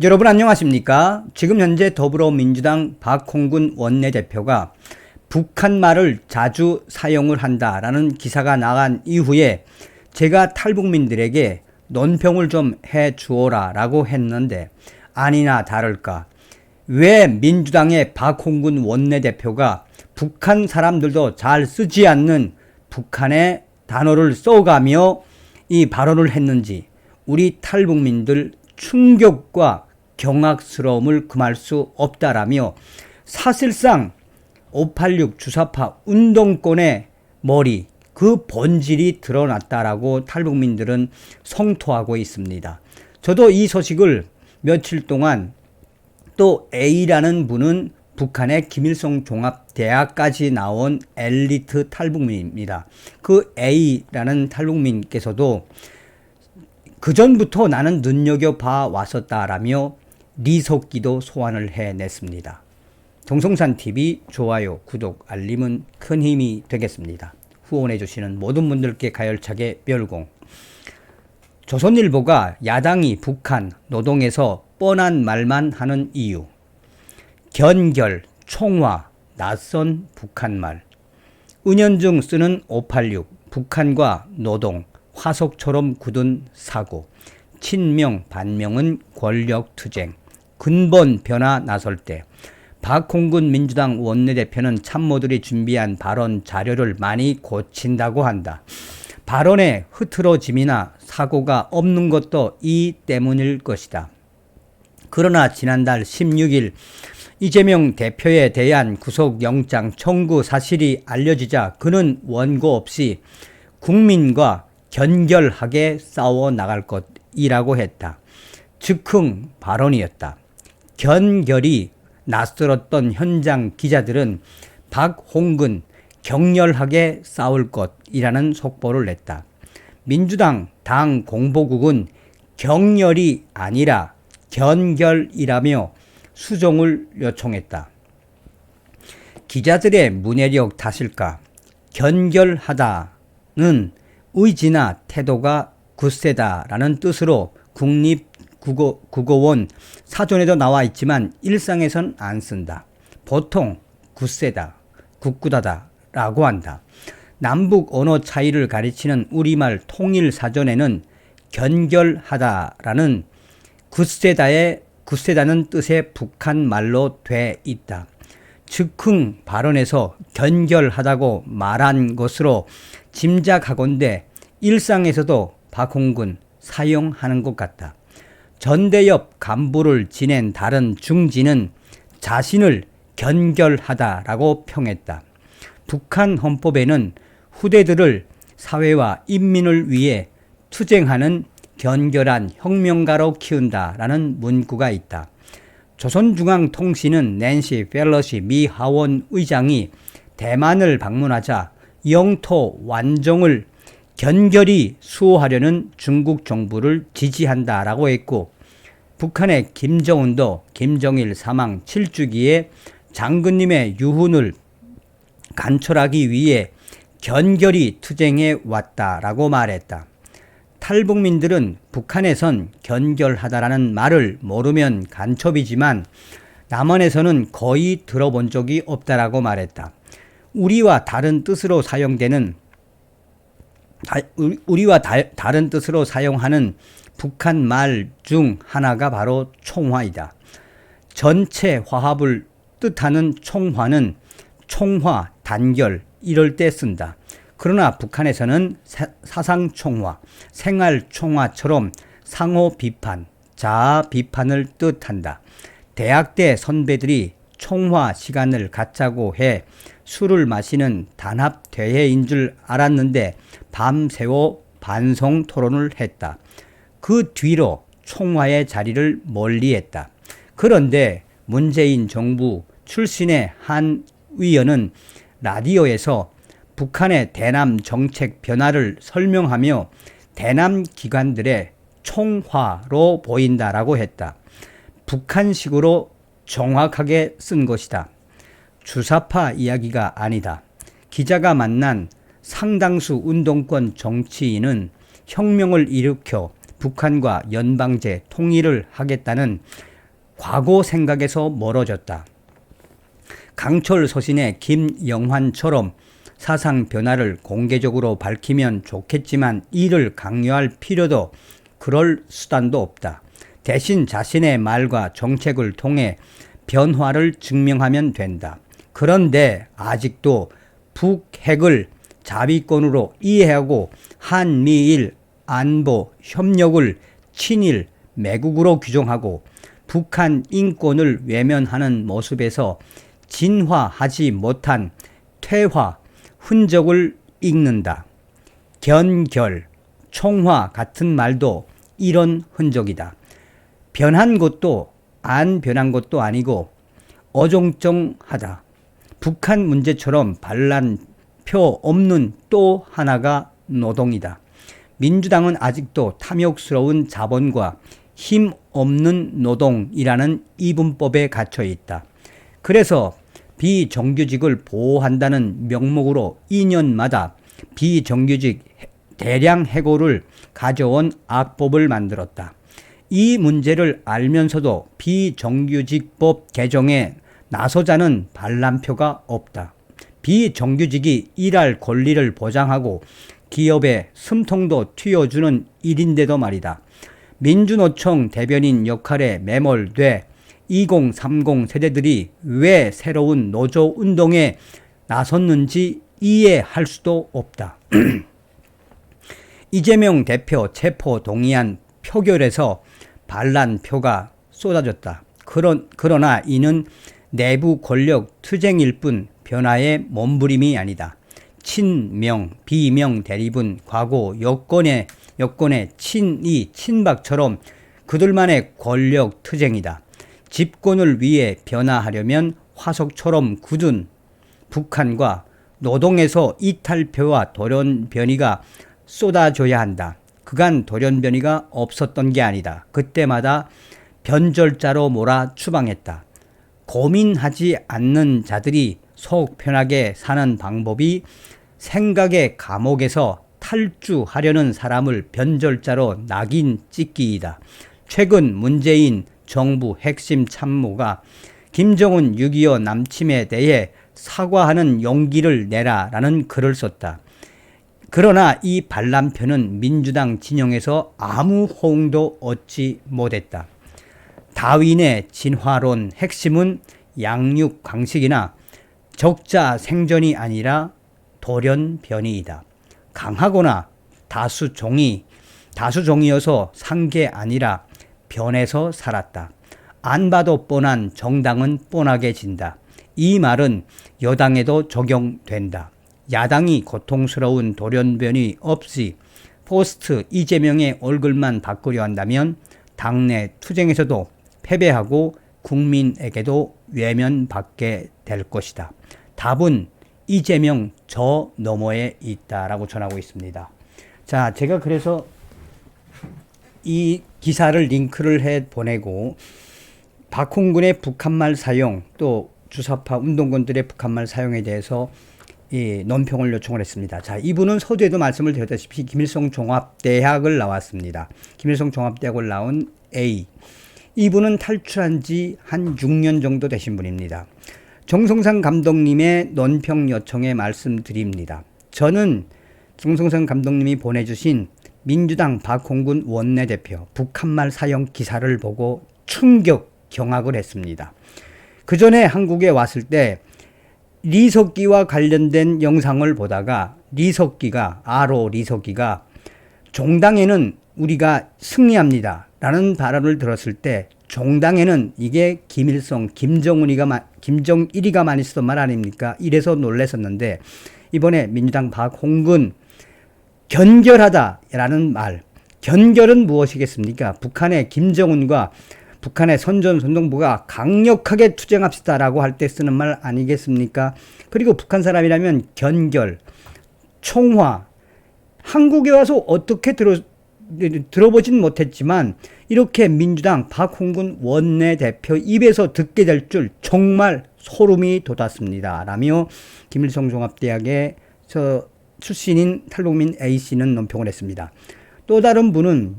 여러분 안녕하십니까? 지금 현재 더불어민주당 박홍근 원내대표가 북한말을 자주 사용을 한다라는 기사가 나간 이후에 제가 탈북민들에게 논평을 좀 해주어라 라고 했는데 아니나 다를까 왜 민주당의 박홍근 원내대표가 북한 사람들도 잘 쓰지 않는 북한의 단어를 써가며 이 발언을 했는지 우리 탈북민들 충격과 경악스러움을 금할 수 없다라며 사실상 586 주사파 운동권의 머리 그 본질이 드러났다라고 탈북민들은 성토하고 있습니다. 저도 이 소식을 며칠 동안 또 A라는 분은 북한의 김일성 종합대학까지 나온 엘리트 탈북민입니다. 그 A라는 탈북민께서도 그전부터 나는 눈여겨봐 왔었다라며 리석기도 소환을 해냈습니다. 정성산TV 좋아요, 구독, 알림은 큰 힘이 되겠습니다. 후원해주시는 모든 분들께 가열차게 멸공. 조선일보가 야당이 북한 노동에서 뻔한 말만 하는 이유. 견결, 총화, 낯선 북한말. 은연중 쓰는 586, 북한과 노동, 화석처럼 굳은 사고, 친명 반명은 권력투쟁, 근본 변화 나설 때 박홍근 민주당 원내대표는 참모들이 준비한 발언 자료를 많이 고친다고 한다. 발언의 흐트러짐이나 사고가 없는 것도 이 때문일 것이다. 그러나 지난달 16일 이재명 대표에 대한 구속영장 청구 사실이 알려지자 그는 원고 없이 국민과 견결하게 싸워 나갈 것이라고 했다. 즉흥 발언이었다. 견결이 낯설었던 현장 기자들은 박홍근 격렬하게 싸울 것이라는 속보를 냈다. 민주당 당 공보국은 격렬이 아니라 견결이라며 수정을 요청했다. 기자들의 문해력 탓일까? 견결하다는 의지나 태도가 굳세다라는 뜻으로 국립국어원 사전에도 나와 있지만 일상에선 안 쓴다. 보통 굳세다, 굳굳하다 라고 한다. 남북 언어 차이를 가리치는 우리말 통일사전에는 견결하다라는 굳세다는 뜻의 북한말로 돼 있다. 즉흥 발언에서 견결하다고 말한 것으로 짐작하건대 일상에서도 박홍근 사용하는 것 같다. 전대협 간부를 지낸 다른 중진은 자신을 견결하다라고 평했다. 북한 헌법에는 후대들을 사회와 인민을 위해 투쟁하는 견결한 혁명가로 키운다라는 문구가 있다. 조선중앙통신은 낸시 펠러시 미 하원 의장이 대만을 방문하자 영토 완정을 견결히 수호하려는 중국 정부를 지지한다라고 했고 북한의 김정은도 김정일 사망 7주기에 장군님의 유훈을 간철하기 위해 견결히 투쟁해 왔다라고 말했다. 탈북민들은 북한에선 견결하다라는 말을 모르면 간첩이지만 남한에서는 거의 들어본 적이 없다라고 말했다. 우리와 다른 뜻으로 사용하는 북한 말 중 하나가 바로 총화이다. 전체 화합을 뜻하는 총화는 총화, 단결 이럴 때 쓴다. 그러나 북한에서는 사상총화, 생활총화처럼 상호 비판, 자아 비판을 뜻한다. 대학 때 선배들이 총화 시간을 갖자고 해 술을 마시는 단합대회인 줄 알았는데 밤새워 반성 토론을 했다. 그 뒤로 총화의 자리를 멀리했다. 그런데 문재인 정부 출신의 한 의원은 라디오에서 북한의 대남 정책 변화를 설명하며 대남 기관들의 총화로 보인다라고 했다. 북한식으로 정확하게 쓴 것이다. 주사파 이야기가 아니다. 기자가 만난 상당수 운동권 정치인은 혁명을 일으켜 북한과 연방제 통일을 하겠다는 과거 생각에서 멀어졌다. 강철 서신의 김영환처럼 사상 변화를 공개적으로 밝히면 좋겠지만 이를 강요할 필요도 그럴 수단도 없다. 대신 자신의 말과 정책을 통해 변화를 증명하면 된다. 그런데 아직도 북핵을 자위권으로 이해하고 한미일 안보 협력을 친일 매국으로 규정하고 북한 인권을 외면하는 모습에서 진화하지 못한 퇴화 흔적을 읽는다. 견결, 총화 같은 말도 이런 흔적이다. 변한 것도 안 변한 것도 아니고 어정쩡하다. 북한 문제처럼 반란표 없는 또 하나가 노동이다. 민주당은 아직도 탐욕스러운 자본과 힘 없는 노동이라는 이분법에 갇혀 있다. 그래서 비정규직을 보호한다는 명목으로 2년마다 비정규직 대량 해고를 가져온 악법을 만들었다. 이 문제를 알면서도 비정규직법 개정에 나서자는 반란표가 없다. 비정규직이 일할 권리를 보장하고 기업의 숨통도 틔워주는 일인데도 말이다. 민주노총 대변인 역할에 매몰돼 2030 세대들이 왜 새로운 노조 운동에 나섰는지 이해할 수도 없다. 이재명 대표 체포 동의안 표결에서 반란표가 쏟아졌다. 그러나 이는 내부 권력 투쟁일 뿐 변화의 몸부림이 아니다. 친명, 비명 대립은 과거 여권의 친이, 친박처럼 그들만의 권력 투쟁이다. 집권을 위해 변화하려면 화석처럼 굳은 북한과 노동에서 이탈표와 돌연변이가 쏟아져야 한다. 그간 돌연변이가 없었던 게 아니다. 그때마다 변절자로 몰아 추방했다. 고민하지 않는 자들이 속 편하게 사는 방법이 생각의 감옥에서 탈주하려는 사람을 변절자로 낙인 찍기이다. 최근 문재인 정부 핵심 참모가 김정은 6.25 남침에 대해 사과하는 용기를 내라라는 글을 썼다. 그러나 이 반란표는 민주당 진영에서 아무 호응도 얻지 못했다. 다윈의 진화론 핵심은 양육강식이나 적자 생존이 아니라 돌연변이이다. 강하거나 다수종이어서 산 게 아니라 변해서 살았다. 안 봐도 뻔한 정당은 뻔하게 진다. 이 말은 여당에도 적용된다. 야당이 고통스러운 돌연변이 없이 포스트 이재명의 얼굴만 바꾸려 한다면 당내 투쟁에서도 패배하고 국민에게도 외면받게 될 것이다. 답은 이재명 저 너머에 있다라고 전하고 있습니다. 자, 제가 그래서 이 기사를 링크를 해 보내고 박홍근의 북한말 사용 또 주사파 운동권들의 북한말 사용에 대해서 이 논평을 요청을 했습니다. 자, 이분은 서두에도 말씀을 드렸다시피 김일성 종합대학을 나왔습니다. 김일성 종합대학을 나온 A. 이분은 탈출한 지 한 6년 정도 되신 분입니다. 정성상 감독님의 논평 요청에 말씀드립니다. 저는 정성상 감독님이 보내주신 민주당 박홍근 원내대표 북한말 사용 기사를 보고 충격 경악을 했습니다. 그 전에 한국에 왔을 때 리석기와 관련된 영상을 보다가 리석기가 종당에는 우리가 승리합니다 라는 발언을 들었을 때 종당에는 이게 김일성, 김정일이가 많이 쓰던 말 아닙니까? 이래서 놀랐었는데 이번에 민주당 박홍근 견결하다라는 말, 견결은 무엇이겠습니까? 북한의 김정은과 북한의 선전선동부가 강력하게 투쟁합시다라고 할 때 쓰는 말 아니겠습니까? 그리고 북한 사람이라면 견결, 총화, 한국에 와서 어떻게 들어보진 못했지만 이렇게 민주당 박홍근 원내대표 입에서 듣게 될 줄 정말 소름이 돋았습니다. 라며 김일성 종합대학의 출신인 탈북민 A씨는 논평을 했습니다. 또 다른 분은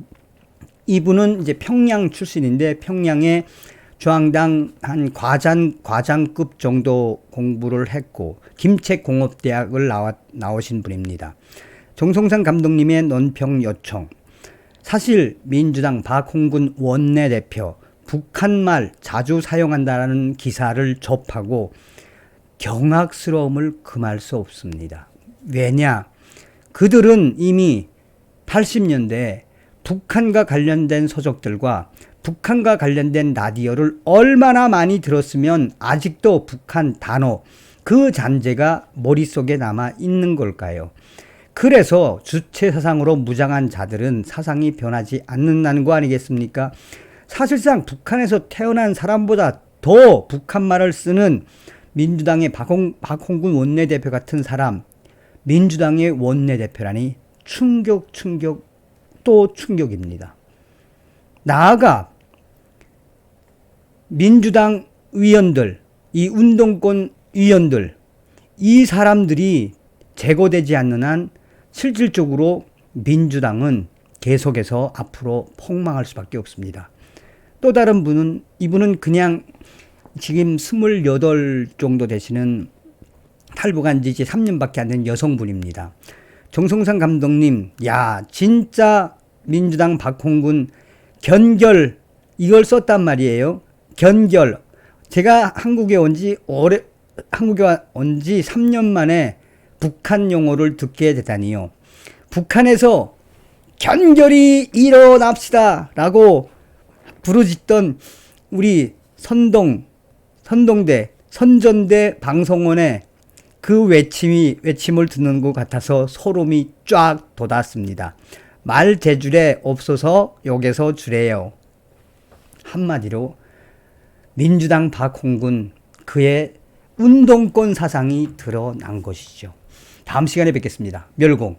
이분은 이제 평양 출신인데 평양의 중앙당 한 과장급 정도 공부를 했고 김책공업대학을 나오신 분입니다. 정성상 감독님의 논평 요청. 사실 민주당 박홍근 원내대표 북한말 자주 사용한다는 기사를 접하고 경악스러움을 금할 수 없습니다. 왜냐? 그들은 이미 80년대에 북한과 관련된 서적들과 북한과 관련된 라디오를 얼마나 많이 들었으면 아직도 북한 단어, 그 잔재가 머릿속에 남아 있는 걸까요? 그래서 주체 사상으로 무장한 자들은 사상이 변하지 않는다는 거 아니겠습니까? 사실상 북한에서 태어난 사람보다 더 북한말을 쓰는 민주당의 박홍근 원내대표 같은 사람, 민주당의 원내대표라니 충격 또 충격입니다. 나아가 민주당 위원들, 이 운동권 위원들, 이 사람들이 제거되지 않는 한 실질적으로 민주당은 계속해서 앞으로 폭망할 수밖에 없습니다. 또 다른 분은, 이분은 그냥 지금 28 정도 되시는 탈북한 지 이제 3년밖에 안 된 여성분입니다. 정성상 감독님, 야, 진짜 민주당 박홍근 견결, 이걸 썼단 말이에요. 견결. 제가 한국에 온 지 3년 만에 북한 용어를 듣게 되다니요. 북한에서 견결이 일어납시다 라고 부르짖던 우리 선전대 방송원의 그 외침을 듣는 것 같아서 소름이 쫙 돋았습니다. 말 재주래 없어서 욕에서 주래요. 한마디로 민주당 박홍근, 그의 운동권 사상이 드러난 것이죠. 다음 시간에 뵙겠습니다. 멸공.